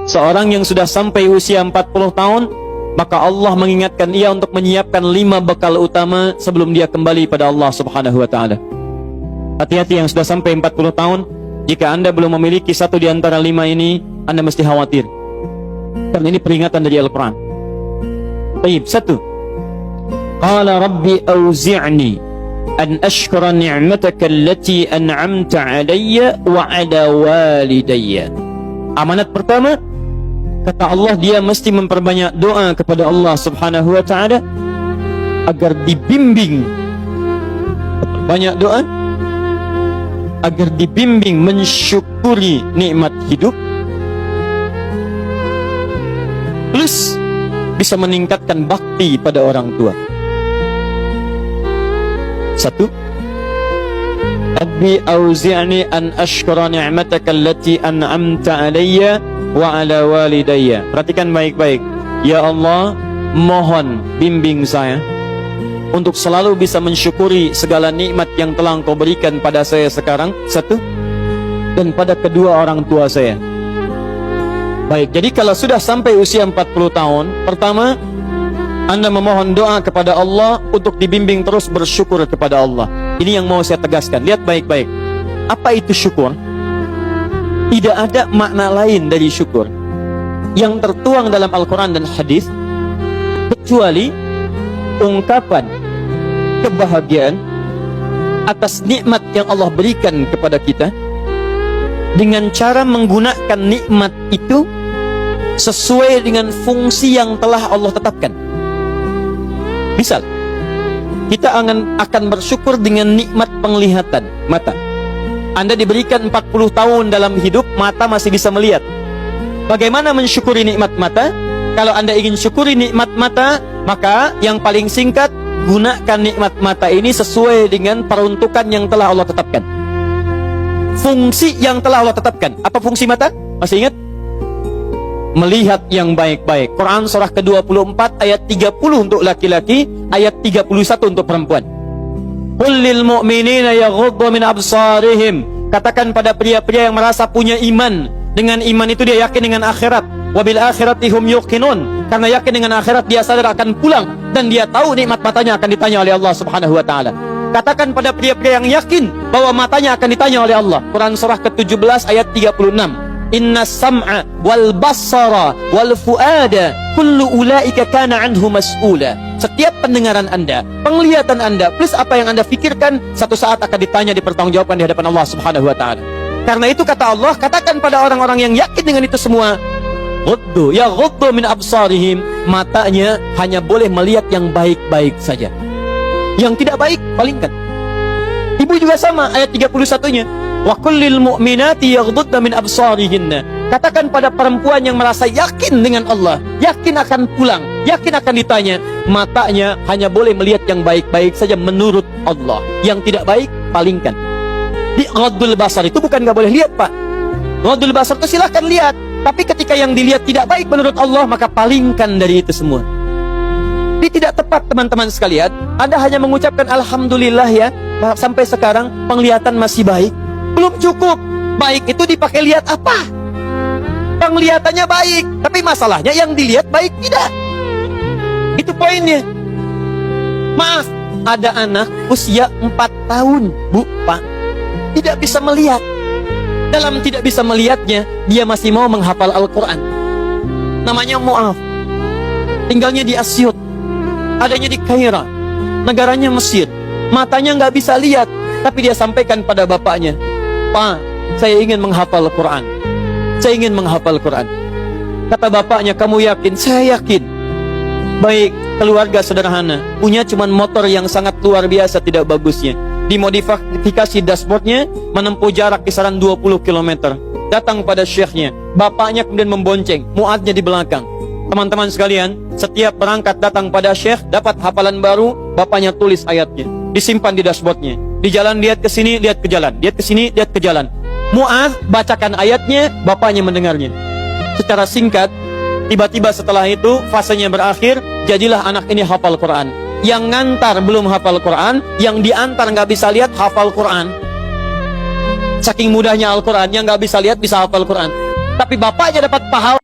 Seorang yang sudah sampai usia 40 tahun, maka Allah mengingatkan ia untuk menyiapkan 5 bekal utama sebelum dia kembali pada Allah Subhanahu wa taala. Hati-hati yang sudah sampai 40 tahun, jika Anda belum memiliki satu di antara 5 ini, Anda mesti khawatir. Karena ini peringatan dari Al-Quran. Baik, 1. Qala rabbi auzi'ni an ashkura ni'mataka allati an'amta 'alayya wa 'ala walidayya. Amanat pertama, kata Allah, dia mesti memperbanyak doa kepada Allah Subhanahu wa taala agar dibimbing. Banyak doa agar dibimbing mensyukuri nikmat hidup, plus bisa meningkatkan bakti pada orang tua. 1. Rabbi auzi'ni an ashkura ni'mataka allati an'amta 'alayya wa 'ala walidayya. Perhatikan baik-baik. Ya Allah, mohon bimbing saya untuk selalu bisa mensyukuri segala nikmat yang telah Engkau berikan pada saya sekarang, 1, dan pada kedua orang tua saya. Baik, jadi kalau sudah sampai usia 40 tahun, pertama, Anda memohon doa kepada Allah untuk dibimbing terus bersyukur kepada Allah. Ini yang mau saya tegaskan. Lihat baik-baik. Apa itu syukur? Tidak ada makna lain dari syukur yang tertuang dalam Al-Quran dan hadis kecuali ungkapan kebahagiaan atas nikmat yang Allah berikan kepada kita dengan cara menggunakan nikmat itu sesuai dengan fungsi yang telah Allah tetapkan. Misal, kita akan bersyukur dengan nikmat penglihatan mata. Anda diberikan 40 tahun dalam hidup, mata masih bisa melihat. Bagaimana mensyukuri nikmat mata? Kalau Anda ingin syukuri nikmat mata, maka yang paling singkat, gunakan nikmat mata ini sesuai dengan peruntukan yang telah Allah tetapkan. Fungsi yang telah Allah tetapkan. Apa fungsi mata? Masih ingat? Melihat yang baik-baik. Quran surah ke-24 ayat 30 untuk laki-laki, ayat 31 untuk perempuan. Qul lil mu'minina yaghuddu min absarihim. Katakan pada pria-pria yang merasa punya iman. Dengan iman itu dia yakin dengan akhirat. Wabil akhirati hum yuqinun. Karena yakin dengan akhirat dia sadar akan pulang dan dia tahu nikmat matanya akan ditanya oleh Allah Subhanahu wa taala. Katakan pada pria-pria yang yakin bahwa matanya akan ditanya oleh Allah. Quran surah ke-17 ayat 36. Inna sam'a wal basara wal fuada kullu ulaika kana anhu mas'ula. Setiap pendengaran Anda, penglihatan Anda, plus apa yang Anda fikirkan, satu saat akan ditanya, dipertanggungjawabkan di hadapan Allah Subhanahu wa taala. Karena itu kata Allah, katakan pada orang-orang yang yakin dengan itu semua, ghuddu min absarihim, matanya hanya boleh melihat yang baik-baik saja. Yang tidak baik, palingkan. Ibu juga sama, ayat 31-nya. Wa kullil mu'minati yaghdudna min absarihinna. Katakan pada perempuan yang merasa yakin dengan Allah, yakin akan pulang, yakin akan ditanya, matanya hanya boleh melihat yang baik-baik saja menurut Allah. Yang tidak baik, palingkan. Di ghaddul basar itu bukan nggak boleh lihat, Pak. Ghaddul basar itu silahkan lihat, tapi ketika yang dilihat tidak baik menurut Allah, maka palingkan dari itu semua. Ini tidak tepat, teman-teman sekalian. Anda hanya mengucapkan alhamdulillah ya, sampai sekarang penglihatan masih baik. Belum cukup. Baik itu dipakai lihat apa? Penglihatannya baik, tapi masalahnya yang dilihat baik tidak. Itu poinnya. Maaf, ada anak usia 4 tahun, Bu, Pak, tidak bisa melihat. Dalam tidak bisa melihatnya, dia masih mau menghafal Al-Quran. Namanya Mu'af. Tinggalnya di Asyut, adanya di Kaira, negaranya Mesir. Matanya nggak bisa lihat, tapi dia sampaikan pada bapaknya, Pak, saya ingin menghafal Quran. Saya ingin menghafal Quran. Kata bapaknya, kamu yakin? Saya yakin. Baik, keluarga sederhana, punya cuman motor yang sangat luar biasa tidak bagusnya. Dimodifikasi dashboardnya, menempuh jarak kisaran 20 km. Datang pada syekhnya, bapaknya kemudian membonceng, muadnya di belakang. Teman-teman sekalian, setiap berangkat datang pada syekh, dapat hafalan baru, bapaknya tulis ayatnya, disimpan di dashboardnya. Di jalan lihat ke sini, lihat ke jalan, lihat ke sini, lihat ke jalan. Mu'adz bacakan ayatnya, bapaknya mendengarnya. Secara singkat, tiba-tiba setelah itu fasenya berakhir, jadilah anak ini hafal Quran. Yang ngantar belum hafal Quran, yang diantar nggak bisa lihat hafal Quran. Saking mudahnya Al-Quran, yang nggak bisa lihat bisa hafal Quran. Tapi bapaknya dapat pahala.